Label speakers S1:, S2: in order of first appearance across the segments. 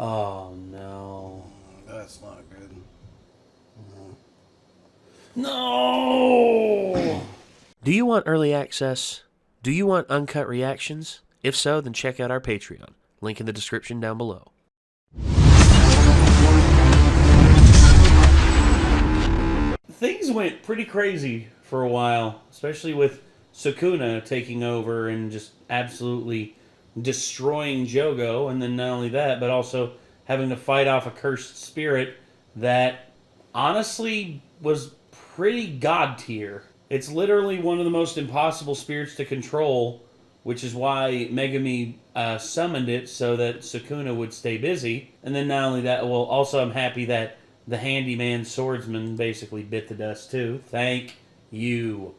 S1: Oh, no.
S2: That's not good.
S1: No! Do you want early access? Do you want uncut reactions? If so, then check out our Patreon. Link in the description down below. Things went pretty crazy for a while, especially with Sukuna taking over and just absolutely destroying Jogo, and then not only that, but also having to fight off a cursed spirit that honestly was pretty god tier. It's literally one of the most impossible spirits to control, which is why Megami summoned it so that Sukuna would stay busy. And then not only that, well, also I'm happy that the handyman swordsman basically bit the dust too. Thank you.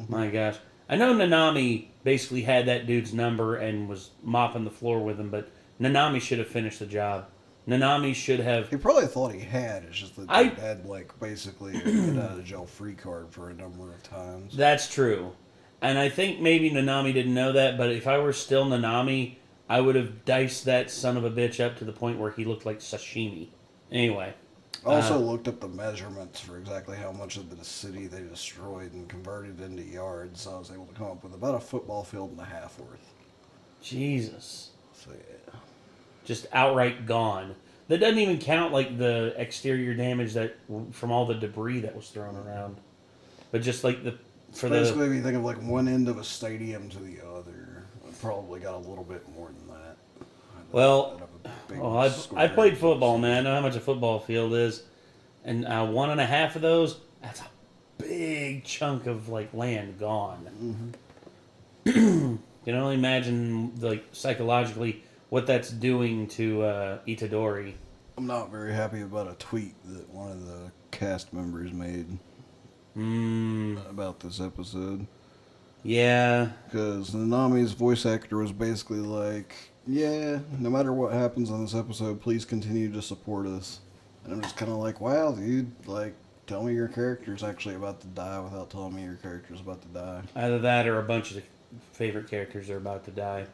S1: My gosh. I know Nanami basically had that dude's number and was mopping the floor with him, but Nanami should have finished the job. Nanami should have...
S2: He probably thought he had. It's just that he had, like, basically a get out of jail free card for a number of times.
S1: That's true. And I think maybe Nanami didn't know that, but if I were still Nanami, I would have diced that son of a bitch up to the point where he looked like sashimi. Anyway.
S2: I also looked up the measurements for exactly how much of the city they destroyed and converted into yards, so I was able to come up with about a football field and a half worth.
S1: Jesus.
S2: So, yeah.
S1: Just outright gone. That doesn't even count like the exterior damage that from all the debris that was thrown around, but just like
S2: basically, if you think of like one end of a stadium to the other, it probably got a little bit more than that.
S1: Well, I played football, man. I know how much a football field is, and 1.5 of those—that's a big chunk of like land gone. You can only imagine, like psychologically, what that's doing to Itadori.
S2: I'm not very happy about a tweet that one of the cast members made about this episode.
S1: Yeah.
S2: Because Nanami's voice actor was basically like, yeah, no matter what happens on this episode, please continue to support us. And I'm just kind of like, wow, dude, like, tell me your character's actually about to die without telling me your character's about to die.
S1: Either that or a bunch of favorite characters are about to die.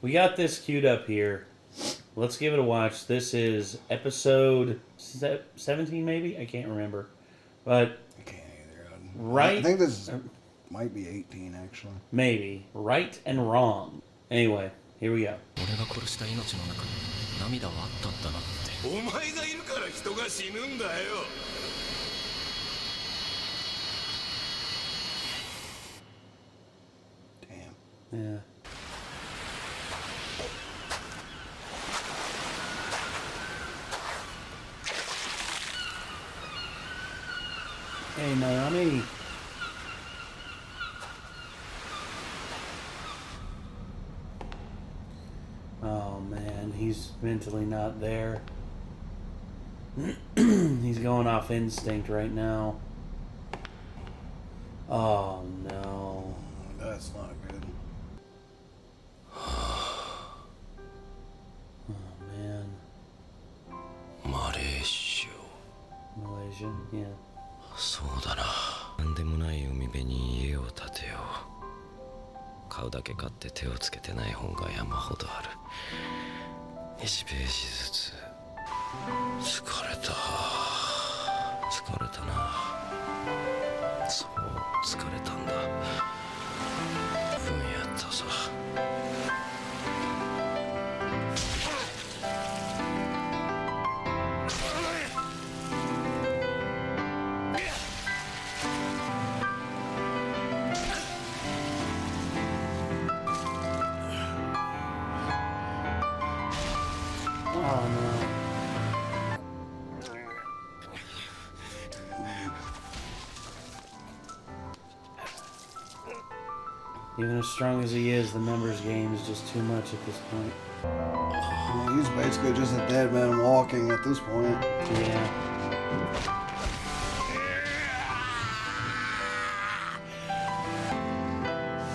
S1: We got this queued up here. Let's give it a watch. This is episode 17, maybe? I can't remember. But
S2: I can't either.
S1: Right?
S2: I think this might be 18, actually.
S1: Maybe. Right and wrong. Anyway, here we go.
S2: Damn.
S1: Yeah. Hey, Naomi. Oh, man. He's mentally not there. He's going off instinct right now. Oh, no.
S2: That's not good.
S1: Oh, man. Malaysia, yeah.
S3: そうだな。なんでもない海辺に家を建てよう。買うだけ買って手をつけてない本が山ほどある。1ページずつ。疲れた。疲れたな。そう、疲れたんだ。分やったさ。
S1: Oh, no. Even as strong as he is, the numbers game is just too much at this point.
S2: Well, he's basically just a dead man walking at this point.
S1: Yeah.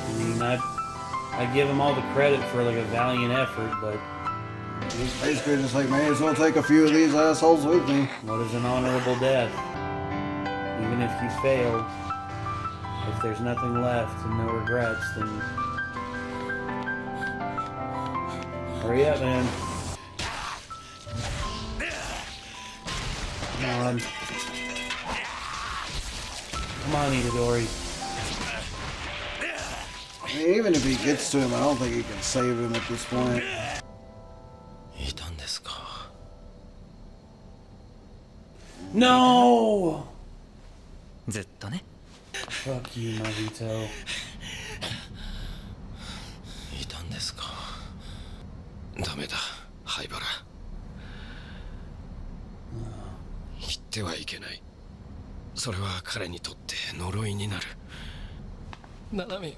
S1: I mean, I give him all the credit for like a valiant effort, but
S2: he's basically just like, may as well take a few of these assholes with me.
S1: What is an honorable death? Even if you failed, if there's nothing left and no regrets, then hurry up, man. Come on. Come on, Itadori.
S2: I mean, even if he gets to him, I don't think he can save him at this point.
S1: No!
S4: ずっとね。
S1: Fuck you, Mahito.
S3: いたんですか。ダメだ、灰原。言ってはいけない。それは彼にとって呪いになる。斜め。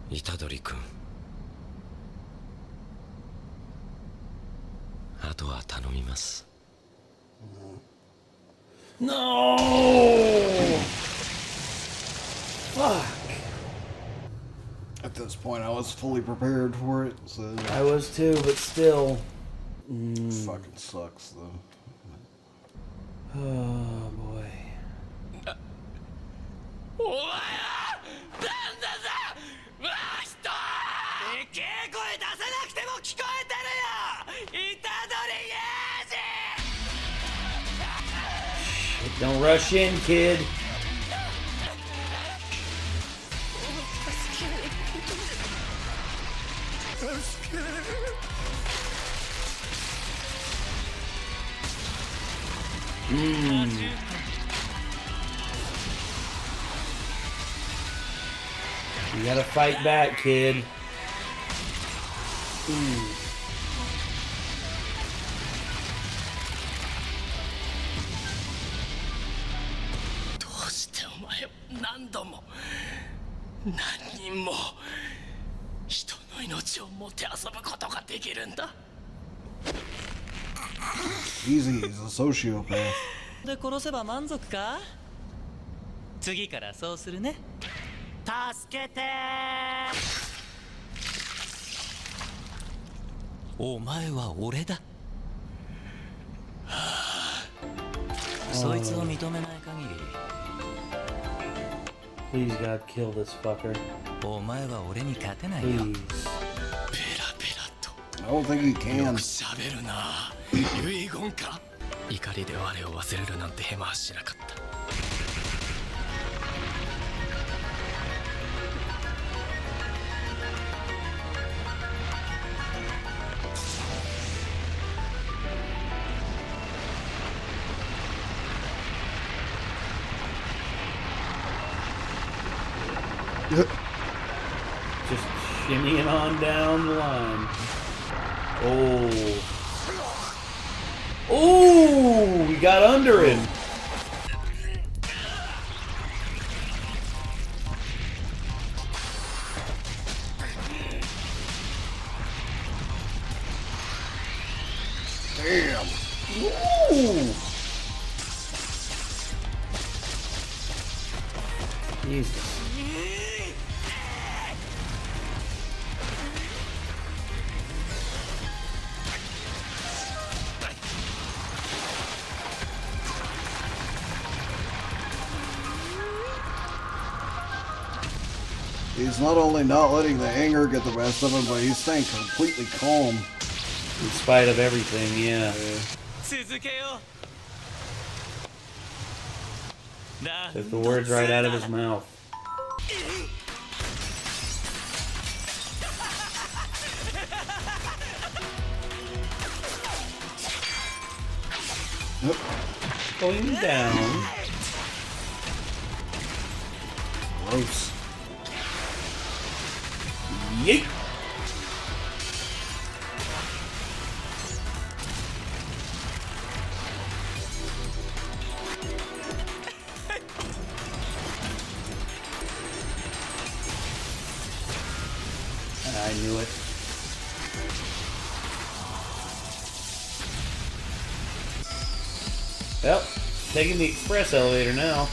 S3: 虎杖君。あとは頼みます。
S1: No! Fuck.
S2: At this point, I was fully prepared for it, so...
S1: I was too, but still.
S2: Fucking sucks, though.
S1: Oh, boy.
S4: お前はなんだぞわしとでけえ声出さなくても聞こえてるよ虎杖
S1: Don't rush in, kid. You gotta fight back, kid. Mm.
S4: どうしてお前を何度も何人も人の命をもてあそぶことができるんだ
S2: Easy, he's a sociopath.
S5: で殺せば満足か次からそうするね助けてお前は俺だそいつを認めない限り
S1: Please, God, kill this fucker.
S5: お前は俺に勝てないよ
S1: Please.
S4: ペラペラと
S2: I don't think he
S4: よ
S2: can.
S4: くしゃべるな遺言か怒りで我を忘れるなんてヘマはしなかった
S1: Just shimmying on down the line. Oh. Oh, we got under him.
S2: Damn.
S1: Ooh. Jesus.
S2: He's not only not letting the anger get the best of him, but he's staying completely calm.
S1: In spite of everything, yeah.
S5: 続けような
S1: Took the words right out of his mouth. Going down.
S2: Gross.
S1: Yeet. I knew it. Well, taking the express elevator now.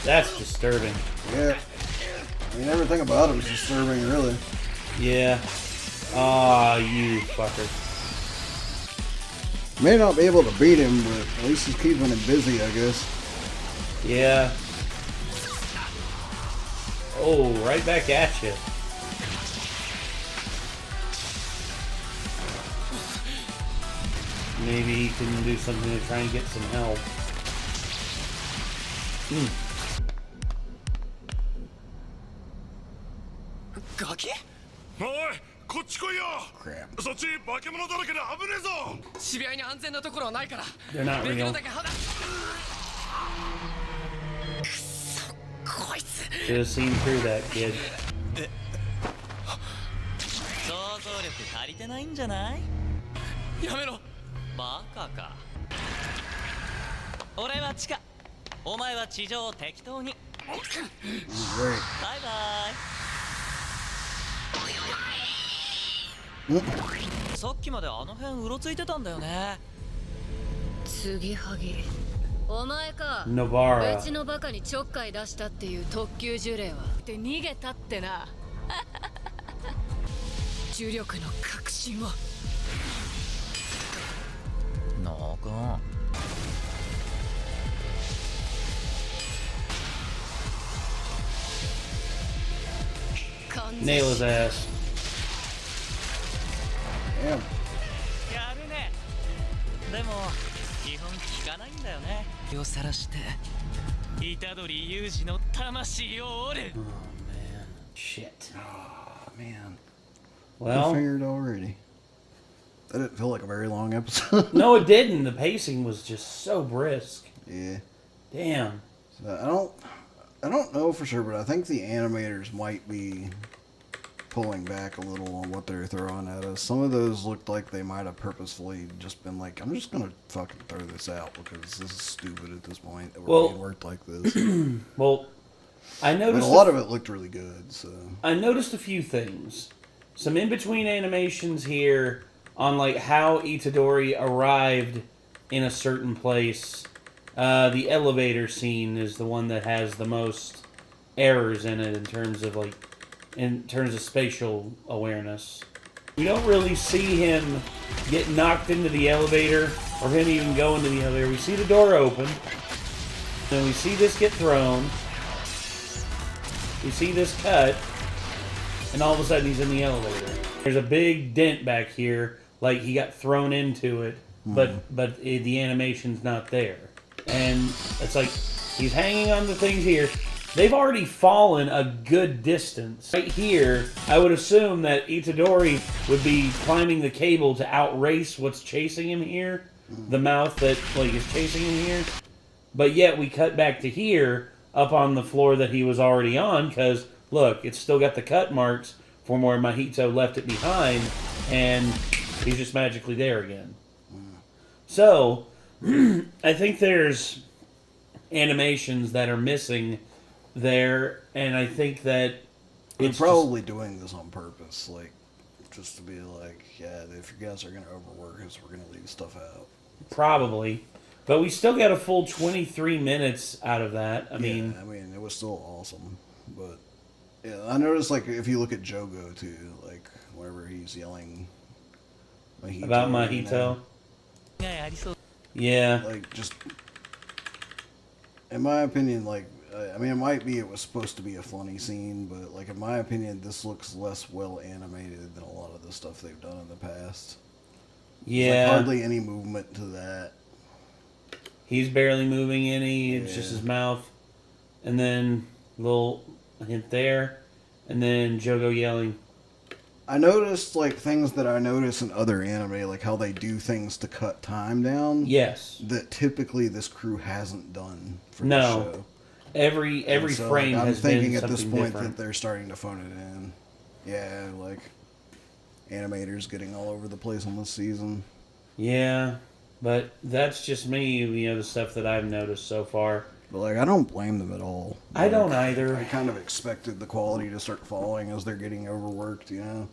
S1: That's disturbing.
S2: Yeah. I mean, everything about him is disturbing, really.
S1: Yeah. Ah, you fucker.
S2: May not be able to beat him, but at least he's keeping him busy, I guess.
S1: Yeah. Oh, right back at you. Maybe he can do something to try and get some help.
S4: ガキ
S6: おいこっち来いよ
S2: Crap.
S6: そっち化け物だらけで危ねえぞ
S4: 渋谷に安全なところはないから
S1: They're not
S4: でき
S1: real.
S4: るだけ離くそこいつ
S1: Should have seen through that, kid.
S5: 想像力足りてないんじゃない？
S4: やめろ
S5: バカか。俺は地下、お前は地上を適当に。
S2: Great.
S5: バイバイ。さっきまであの辺うろついてたんだよね。
S7: 継ぎはぎお前か
S1: Novara.
S7: うちのバカにちょっかい出したっていう特級呪霊はで逃げたってな呪力の確信を
S5: ノー君。
S7: 完
S1: Nail his ass.
S2: Damn.
S5: やるね。でも基本効かないんだよね。気をさらして虎杖裕二の魂を折る。
S1: Oh, man. Shit.
S2: Oh, man. I
S1: Well,
S2: figured already. That didn't feel like a very long episode.
S1: no, it didn't. The pacing was just so brisk.
S2: Yeah.
S1: Damn.
S2: So I don't know for sure, but I think the animators might be pulling back a little on what they're throwing at us. Some of those looked like they might have purposefully just been like, I'm just gonna fucking throw this out because this is stupid at this point that we're being worked like this.
S1: Well, I
S2: But
S1: noticed
S2: a lot of it looked really good, so
S1: I noticed a few things. Some in-between animations here on like how Itadori arrived in a certain place. The elevator scene is the one that has the most errors in it in terms of spatial awareness. We don't really see him get knocked into the elevator or him even go into the elevator. We see the door open. Then we see this get thrown. We see this cut. And all of a sudden he's in the elevator. There's a big dent back here, like he got thrown into it, but the animation's not there. And it's like he's hanging on the things here. They've already fallen a good distance. Right here, I would assume that Itadori would be climbing the cable to outrace what's chasing him here. The mouth that like is chasing him here. But yet we cut back to here, up on the floor that he was already on, because look, it's still got the cut marks from where Mahito left it behind, and he's just magically there again. So, I think there's animations that are missing there, and I think that
S2: they're
S1: it's
S2: probably doing this on purpose, like just to be like, yeah, if you guys are gonna overwork us, we're gonna leave stuff out.
S1: probably. But we still got a full 23 minutes out of that. I mean,
S2: it was still awesome, but yeah, I noticed like if you look at Jogo too, like whenever he's yelling Mahito,
S1: about
S2: you
S1: Mahito.
S2: know,
S5: がありそう。
S1: Yeah.
S2: like just in my opinion, like I mean, it was supposed to be a funny scene, but like in my opinion, this looks less well animated than a lot of the stuff they've done in the past.
S1: Yeah.
S2: There's, like, hardly any movement to that.
S1: He's barely moving any. It's just
S2: Yeah.
S1: his mouth. And then a little hint there. And then Jogo yelling.
S2: I noticed like things that I notice in other anime, like how they do things to cut time down.
S1: Yes.
S2: That typically this crew hasn't done for
S1: No.
S2: the show.
S1: Every
S2: And so,
S1: frame
S2: like, I'm
S1: has
S2: thinking
S1: been
S2: at this
S1: something
S2: point
S1: different.
S2: that they're starting to phone it in. Yeah, like animators getting all over the place on this season.
S1: Yeah. But that's just me, the stuff that I've noticed so far.
S2: But like, I don't blame them at all.
S1: I don't
S2: Like,
S1: either.
S2: I kind of expected the quality to start falling as they're getting overworked, you know?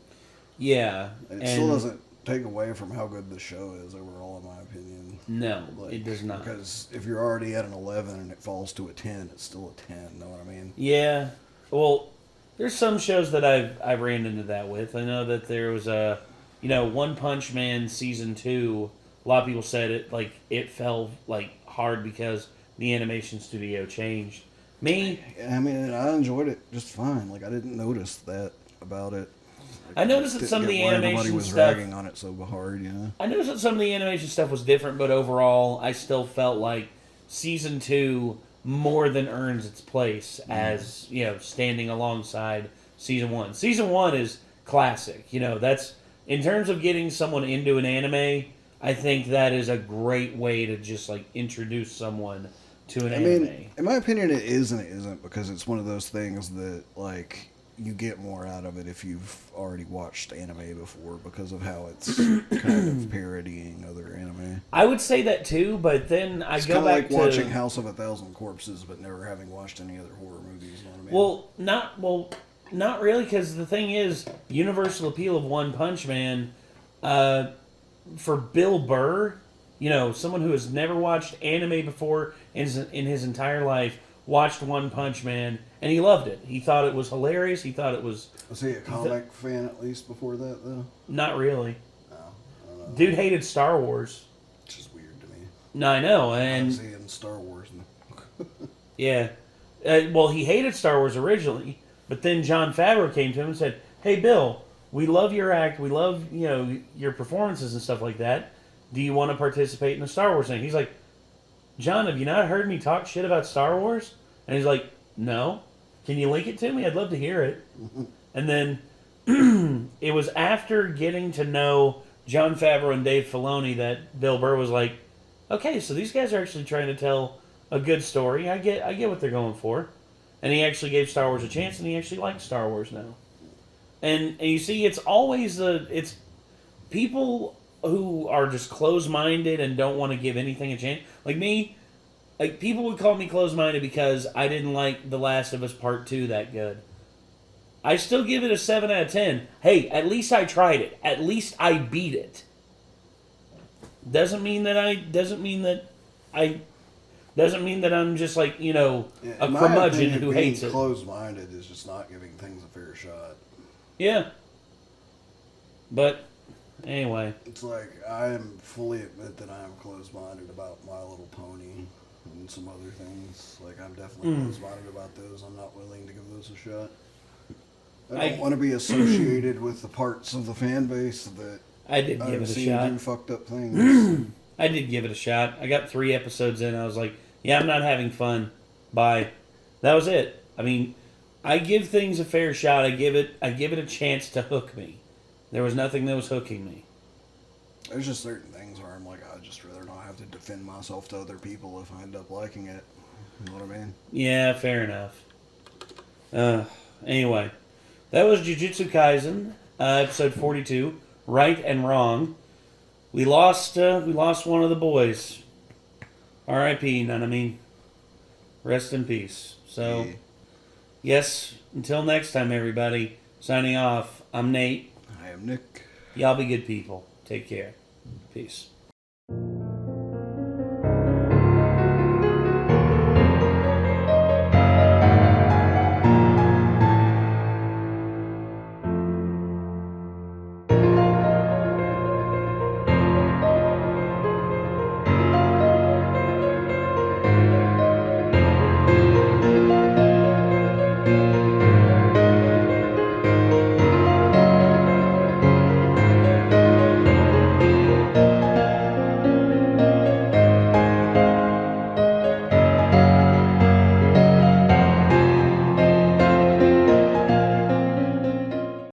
S1: Yeah.
S2: And it still doesn't take away from how good the show is overall, in my opinion.
S1: No,
S2: Like,
S1: it does not.
S2: Because if you're already at an 11 and it falls to a 10, it's still a 10, know what I mean?
S1: Yeah. Well, there's some shows that I've ran into that with. I know that there was a, One Punch Man season 2 a lot of people said it fell hard because the animation studio changed. Me,
S2: I mean, I enjoyed it just fine. Like, I didn't notice that about it.
S1: I noticed that
S2: Didn't
S1: some of
S2: get
S1: the
S2: why
S1: animation
S2: everybody was
S1: stuff.
S2: ragging on it so hard, you know.
S1: I noticed that some of the animation stuff was different, but overall, I still felt like season 2 more than earns its place as standing alongside season 1. Season 1 is classic. That's in terms of getting someone into an anime. I think that is a great way to just introduce someone to an anime.
S2: mean, in my opinion, it is and it isn't, because it's one of those things that you get more out of it if you've already watched anime before, because of how it's kind of parodying other anime.
S1: I would say that too, but then
S2: It's
S1: go
S2: kind of
S1: back
S2: like
S1: to
S2: watching House of a Thousand Corpses, but never having watched any other horror movies. You know what I mean?
S1: Not really, because the thing is, universal appeal of One Punch Man, for Bill Burr, someone who has never watched anime before in his entire life, watched One Punch Man, and he loved it. He thought it was hilarious. He thought it was...
S2: Was he a comic fan at least before that, though?
S1: Not really.
S2: No, I don't know.
S1: Dude hated Star Wars.
S2: Which is weird to me.
S1: No, I know,
S2: Why
S1: and...
S2: is he in Star Wars?
S1: Yeah. Well, he hated Star Wars originally, but then Jon Favreau came to him and said, "Hey, Bill, we love your act. We love, your performances and stuff like that. Do you want to participate in the Star Wars thing?" He's like, "John, have you not heard me talk shit about Star Wars?" And he's like, "No. Can you link it to me? I'd love to hear it." And then it was after getting to know Jon Favreau and Dave Filoni that Bill Burr was like, "Okay, so these guys are actually trying to tell a good story. I get what they're going for." And he actually gave Star Wars a chance, and he actually likes Star Wars now. And you see, it's always it's people who are just closed-minded and don't want to give anything a chance. Like me, people would call me closed-minded because I didn't like The Last of Us Part 2 that good. I still give it a 7 out of 10. Hey, at least I tried it. At least I beat it. Doesn't mean that I'm just a curmudgeon who hates it.
S2: Closed-minded is just not giving things a fair shot.
S1: Yeah. But anyway,
S2: It's like, I am fully admit that I am closed-minded about My Little Pony and some other things. Like, I'm definitely closed-minded about those. I'm not willing to give those a shot. I don't want to be associated with the parts of the fan base that
S1: I did give
S2: I've
S1: it a
S2: seen
S1: shot.
S2: do fucked up things.
S1: I did give it a shot. I got 3 episodes in. I was like, yeah, I'm not having fun. Bye. That was it. I mean, I give things a fair shot. I give it a chance to hook me. There was nothing that was hooking me.
S2: There's just certain things where I'm like, I'd just rather not have to defend myself to other people if I end up liking it. You know what I mean?
S1: Yeah, fair enough. Anyway, that was Jujutsu Kaisen, episode 42, Right and Wrong. We lost one of the boys. R.I.P. Nanami. Rest in peace. So,
S2: Yeah.
S1: yes, until next time, everybody. Signing off. I'm Nate.
S2: I am Nick.
S1: Y'all be good people. Take care. Peace.